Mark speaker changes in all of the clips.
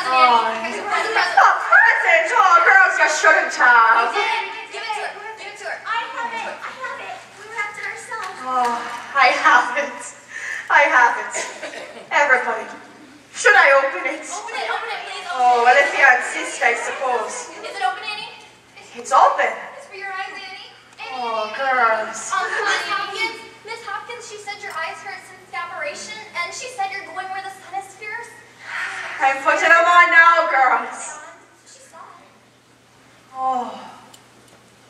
Speaker 1: present, Annie. Here's a present.
Speaker 2: A present? Oh, girls, you shouldn't have.
Speaker 1: Give it to her. Give it to her. I have it. We wrapped it ourselves.
Speaker 2: Oh, I haven't. Everybody. Should I open it?
Speaker 1: Open it, please.
Speaker 2: Oh, well, if you insist, I suppose.
Speaker 1: Is it open, Annie?
Speaker 2: It's open.
Speaker 1: It's for your eyes, Annie.
Speaker 2: Oh, girls.
Speaker 1: Miss Hopkins, she said your eyes hurt since the operation, and she said you're going where the sun is fierce.
Speaker 2: I'm putting them on now, girls.
Speaker 1: She saw it.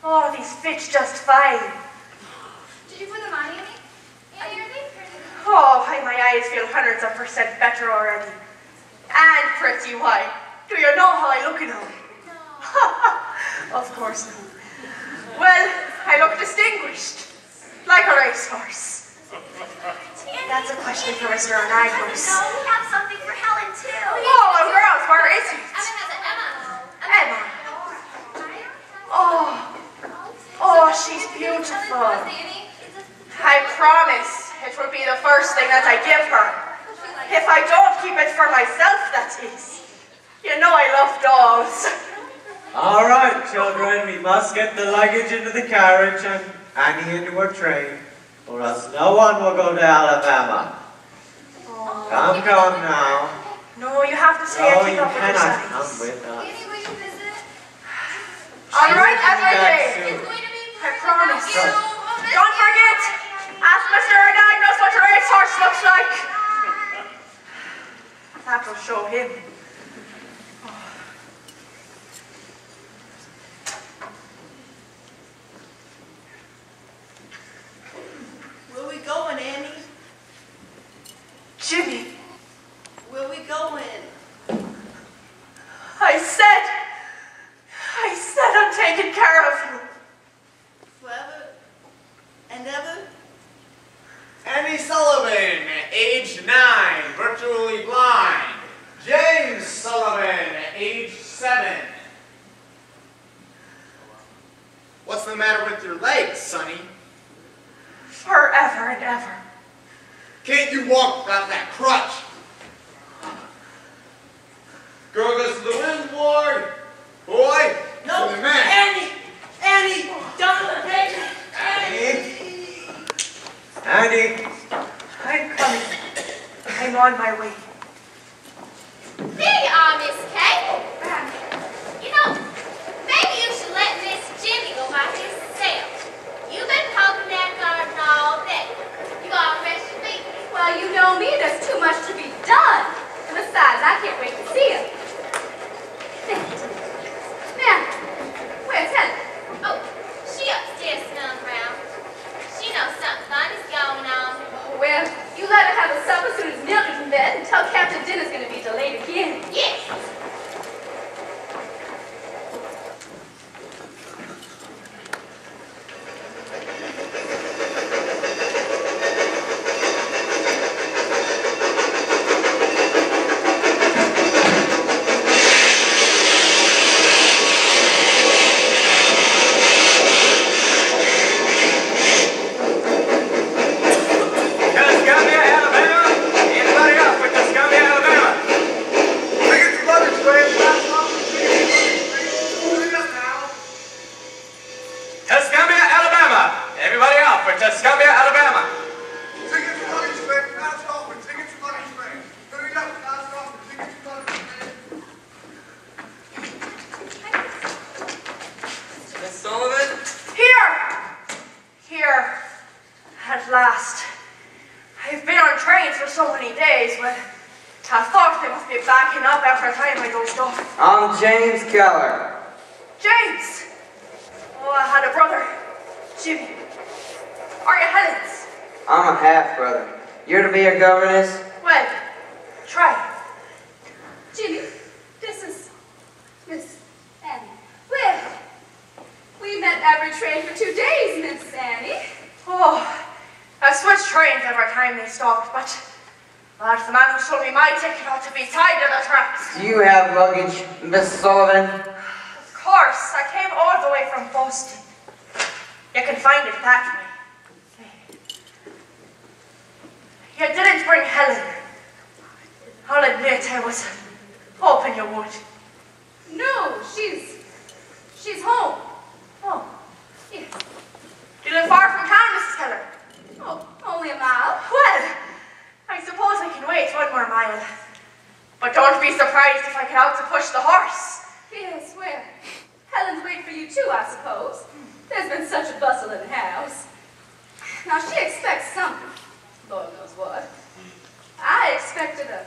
Speaker 2: Oh, these fit just fine.
Speaker 1: Did you put them on, Annie? Annie, are they pretty?
Speaker 2: Oh, my eyes feel hundreds of % better already. And pretty white. Do you know how I look in them?
Speaker 1: No.
Speaker 2: Of course not. Well, I look distinguished. Like a racehorse. That's a question for Mr. Onagos.
Speaker 1: No, we have something for Helen, too.
Speaker 2: Oh, well, girls, where is it?
Speaker 1: Emma has it.
Speaker 2: Emma. Oh, she's beautiful. I promise it will be the first thing that I give her. If I don't keep it for myself, that is. You know I love dolls.
Speaker 3: All right, children, we must get the luggage into the carriage and Annie into her train, or else no one will go to Alabama.
Speaker 2: Oh.
Speaker 3: Come now.
Speaker 2: No, you have to stay
Speaker 3: No,
Speaker 2: and
Speaker 3: you
Speaker 2: keep up with
Speaker 3: cannot
Speaker 2: the
Speaker 3: come
Speaker 2: signs.
Speaker 3: with us.
Speaker 1: Annie, will you visit?
Speaker 2: All right,
Speaker 3: Back
Speaker 2: everybody.
Speaker 3: soon.
Speaker 1: It's going to be
Speaker 2: I promise.
Speaker 1: you.
Speaker 2: Don't forget, ask Mr. Onagos what a racehorse looks like. That will show him.
Speaker 4: Where we going, Annie?
Speaker 2: Jimmy,
Speaker 4: Where we going?
Speaker 2: I said I'm taking care of you.
Speaker 4: Forever and ever?
Speaker 5: Annie Sullivan, age 9, virtually blind. James Sullivan, age 7. What's the matter with your legs, Sonny?
Speaker 2: Forever and ever.
Speaker 5: Can't you walk without that crutch? Go against the wind, boy. Boy,
Speaker 4: No,
Speaker 5: to the man.
Speaker 4: Annie, don't take me.
Speaker 3: Annie.
Speaker 2: I'm coming. I'm on my way.
Speaker 1: There you are, Miss Kay. You know, maybe you should let Miss Jimmy go by herself. You've been poking that garden all day. You got fresh feet.
Speaker 6: Well, you know me, there's too much to be done. And besides, I can't wait to see him. Now, where's Helen?
Speaker 1: Oh, she upstairs smelling around. She knows something funny's going on.
Speaker 6: Well, you let her have a supper as soon as Mildred's in bed and tell Captain dinner's going to be delayed again.
Speaker 1: Yes.
Speaker 5: Tuscumbia, Alabama. Anybody else with Tuscumbia, Alabama? Tickets to London Train. Put it up now. Tuscumbia, Alabama. Everybody out for Tuscumbia, Alabama. Tickets to London Train. Last call for tickets to London Train. Put it up. Last call for tickets to London Train. Miss Sullivan?
Speaker 2: Here. At last. I've been on trains for so many days, but I thought they must be backing up after the time I dozed off.
Speaker 7: I'm James Keller.
Speaker 2: James! Oh, I had a brother. Jimmy. Are you Helen's?
Speaker 7: I'm a half-brother. You're to be a governess?
Speaker 2: Well, try.
Speaker 6: Jimmy, this is Miss Annie. Well, we met every train for 2 days, Miss Annie.
Speaker 2: Oh, I switched trains every time they stopped, but the man who sold me my ticket ought to be tied to the tracks.
Speaker 7: Do you have luggage, Miss Sullivan?
Speaker 2: Of course, I came all the way from Boston. You can find it that way. You didn't bring Helen. I'll admit I was Hoping you would.
Speaker 6: No, she's home.
Speaker 2: Oh.
Speaker 6: Yes.
Speaker 2: Do you live far from town, Mrs. Keller?
Speaker 6: Oh, only a mile.
Speaker 2: Well, I suppose I can wait 1 more mile. But don't be surprised if I get out to push the horse.
Speaker 6: Yes, well, Helen's waiting for you too, I suppose. There's been such a bustle in the house. Now, she expects something. Lord knows what. I expected a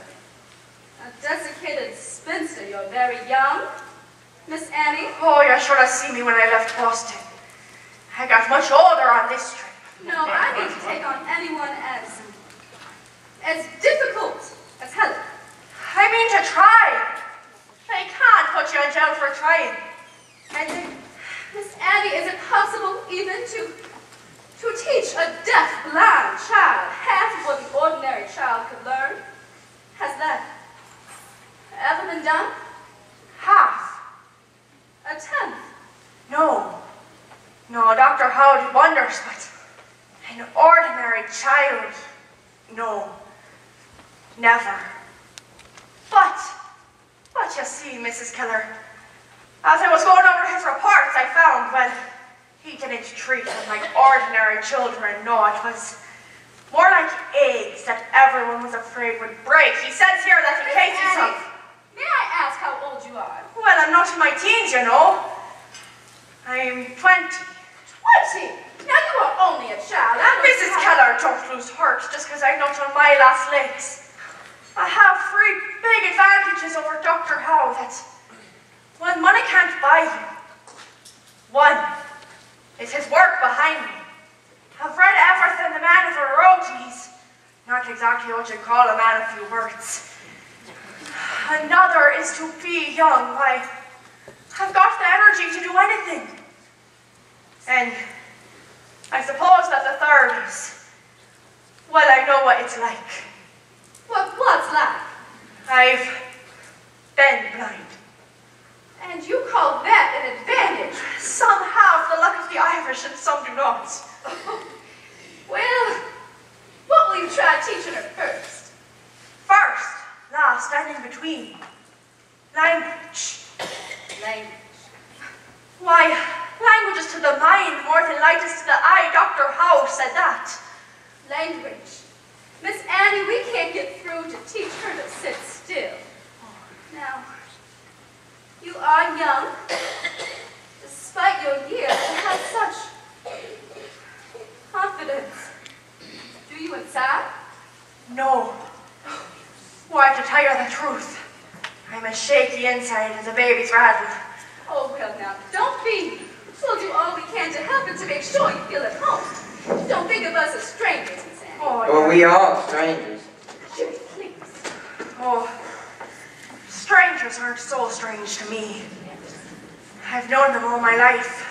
Speaker 6: desiccated spinster. You're very young, Miss Annie.
Speaker 2: Oh, you should have seen me when I left Boston. I got much older on this trip.
Speaker 6: No, I need to take on anyone as difficult as Helen.
Speaker 2: I mean to try. I can't put you in jail for trying.
Speaker 6: And Miss Annie, is it possible even to teach a deaf, blind child half of what the ordinary child could learn? Has that ever been done?
Speaker 2: Half?
Speaker 6: A tenth?
Speaker 2: No. No, Dr. Howe did wonders, but an ordinary child, no. Never. But you see, Mrs. Keller, as I was going over his reports, I found, well, he didn't treat them like ordinary children, no, it was more like eggs that everyone was afraid would break. He says here that he hates himself.
Speaker 6: May I ask how old you are?
Speaker 2: Well, I'm not in my teens, you know. I'm 20.
Speaker 6: 20? Now you are only a child.
Speaker 2: Mrs. Keller, don't lose heart just because I'm not on my last legs. I have 3 big advantages over Dr. Howe that, well, money can't buy you. One is his work behind me. I've read everything the man ever wrote. He's not exactly what you'd call a man of few words. Another is to be young. I've got the energy to do anything. And I suppose that the third is, well, I know what it's like.
Speaker 6: What's like?
Speaker 2: I've been blind.
Speaker 6: And you call that an advantage?
Speaker 2: Some have the luck of the Irish and some do not.
Speaker 6: Well, what will you try teaching her first?
Speaker 2: First, last, and in between. Language.
Speaker 6: Language.
Speaker 2: Why, language is to the mind more than light is to the eye. Dr. Howe said that.
Speaker 6: Language. Miss Annie, we can't get through to teach her to sit still. Now, you are young. Despite your years, you have such confidence. Do you inside?
Speaker 2: No. Why, to tell you the truth, I'm as shaky inside as a baby's rattle.
Speaker 6: Oh, well, now, don't be. We'll do all we can to help and to make sure you feel at home. Don't think of us as strangers, Miss Annie.
Speaker 2: Oh,
Speaker 7: Well, we are strangers.
Speaker 6: Jimmy, please.
Speaker 2: Oh, strangers aren't so strange to me. I've known them all my life.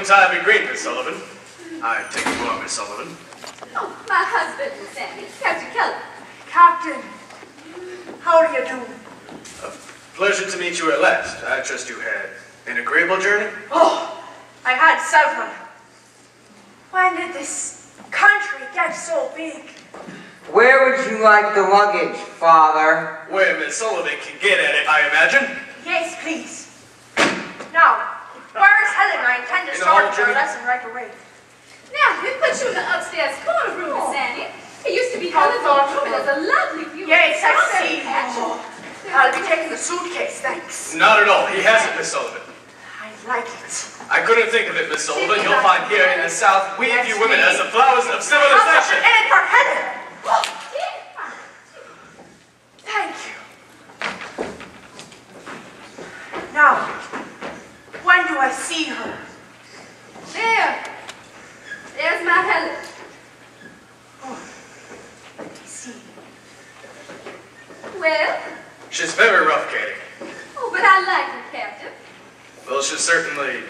Speaker 5: Ivy Green, Miss Sullivan. I take you are Miss Sullivan.
Speaker 6: Oh, my husband, Miss Annie, Captain Keller.
Speaker 2: Captain, how do you do?
Speaker 5: A pleasure to meet you at last. I trust you had an agreeable journey?
Speaker 2: Oh, I had several. When did this country get so big?
Speaker 7: Where would you like the luggage, Father?
Speaker 5: Where Miss Sullivan can get at it, I imagine.
Speaker 2: Yes, please. Now, where's Helen? I intend to start her lesson right away.
Speaker 6: Now, we put you in the upstairs corner room, Miss Annie. It used to be
Speaker 2: How
Speaker 6: Helen's
Speaker 2: thoughtful.
Speaker 6: old room. It has a lovely view.
Speaker 2: Yes, I
Speaker 6: Strawberry
Speaker 2: see.
Speaker 6: patch.
Speaker 2: Oh, I'll be taking the suitcase, thanks.
Speaker 5: Not at all. He hasn't, Miss Sullivan.
Speaker 2: I like it.
Speaker 5: I couldn't think of it, Miss Sullivan. You'll find here in the South, we view women as the flowers of
Speaker 2: How's
Speaker 5: civilization.
Speaker 2: in it for Helen? Oh, thank you. Now, when do I see her?
Speaker 6: There. There's my Helen.
Speaker 2: Oh, see.
Speaker 6: Well?
Speaker 5: She's very rough, Katie.
Speaker 6: Oh, but I like her, Captain.
Speaker 5: Well, she's certainly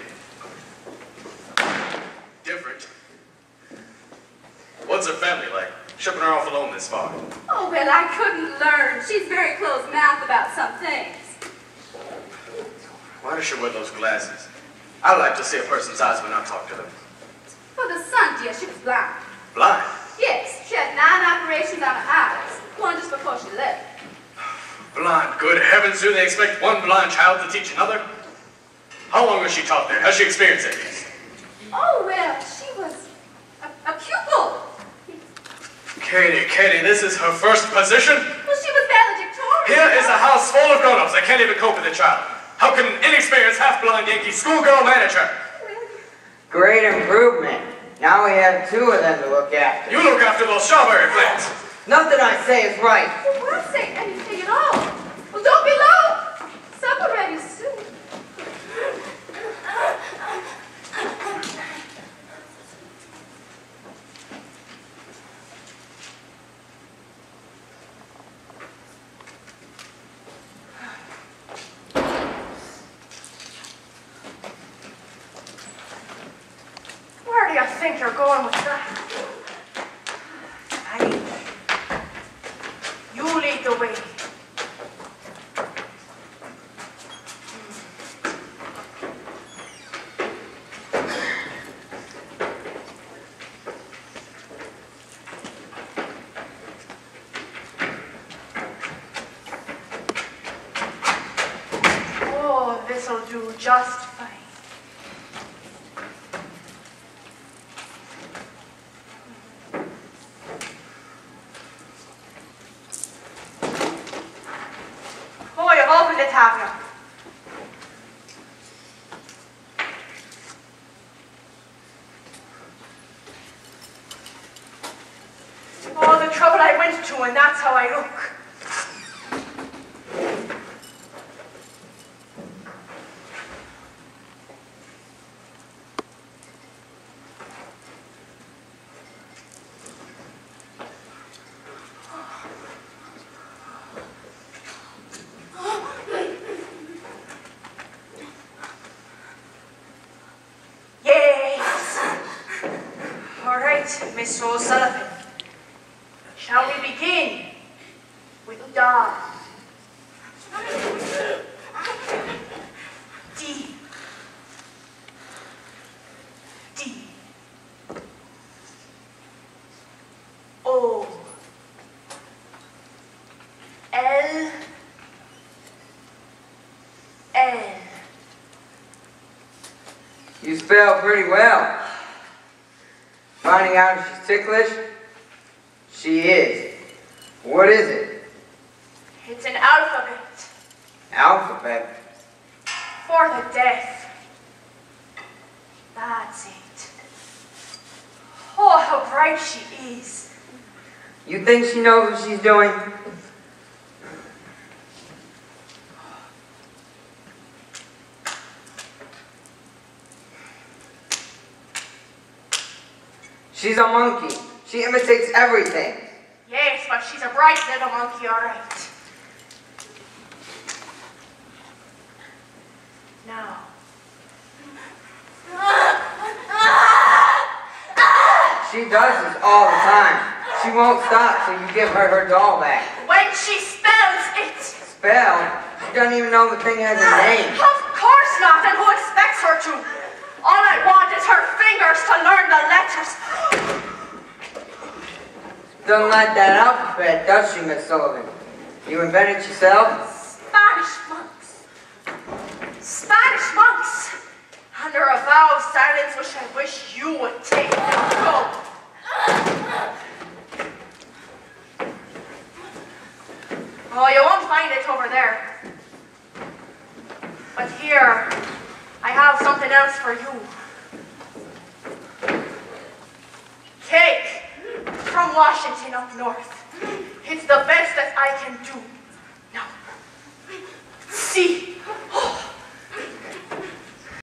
Speaker 5: different. What's her family like? Shipping her off alone this far.
Speaker 6: Oh, well, I couldn't learn. She's very close-mouthed about some things.
Speaker 5: Why does she wear those glasses? I like to see a person's eyes when I talk to them.
Speaker 6: For the son, dear, she was blind.
Speaker 5: Blind?
Speaker 6: Yes, she had 9 operations on her eyes. One just before she left.
Speaker 5: Blind? Good heavens, do they expect one blind child to teach another? How long was she taught there? Has she experienced it?
Speaker 6: Oh, well, she was a pupil.
Speaker 5: Katie, this is her first position?
Speaker 6: Well, she was valedictorian.
Speaker 5: Here is a house full of grown-ups that can't even cope with a child. How can an inexperienced, half-blind Yankee schoolgirl manage her?
Speaker 7: Great improvement. Now we have 2 of them to look after.
Speaker 5: You look after those strawberry plants.
Speaker 7: Nothing I say is right.
Speaker 6: Well, we're not saying anything at all. Well, don't be long. Supper ready soon.
Speaker 2: Where do you think you're going with that? Annie, you lead the way. Oh, this'll do just fine. Oh, you've opened it, have you? Oh, the trouble I went to, and that's how I look. Miss O'Sullivan, shall we begin with Don? D. D. O. L. N.
Speaker 7: You spell pretty well. Finding out if she's ticklish? She is. What is it?
Speaker 2: It's an alphabet.
Speaker 7: Alphabet?
Speaker 2: For the deaf. That's it. Oh, how bright she is.
Speaker 7: You think she knows what she's doing? She's a monkey. She imitates everything.
Speaker 2: Yes, but she's a bright little monkey, all right. Now.
Speaker 7: She does this all the time. She won't stop till you give her her doll back.
Speaker 2: When she spells it.
Speaker 7: Spell? She doesn't even know the thing has a name.
Speaker 2: Of course not, and who expects her to? All I want is her fingers to learn the letters.
Speaker 7: Doesn't like that alphabet, does she, Miss Sullivan? You invented it yourself?
Speaker 2: Spanish monks. Spanish monks. Under a vow of silence which I wish you would take. Go. Oh, you won't find it over there. But here, I have something else for you. Cake from Washington up north. It's the best that I can do.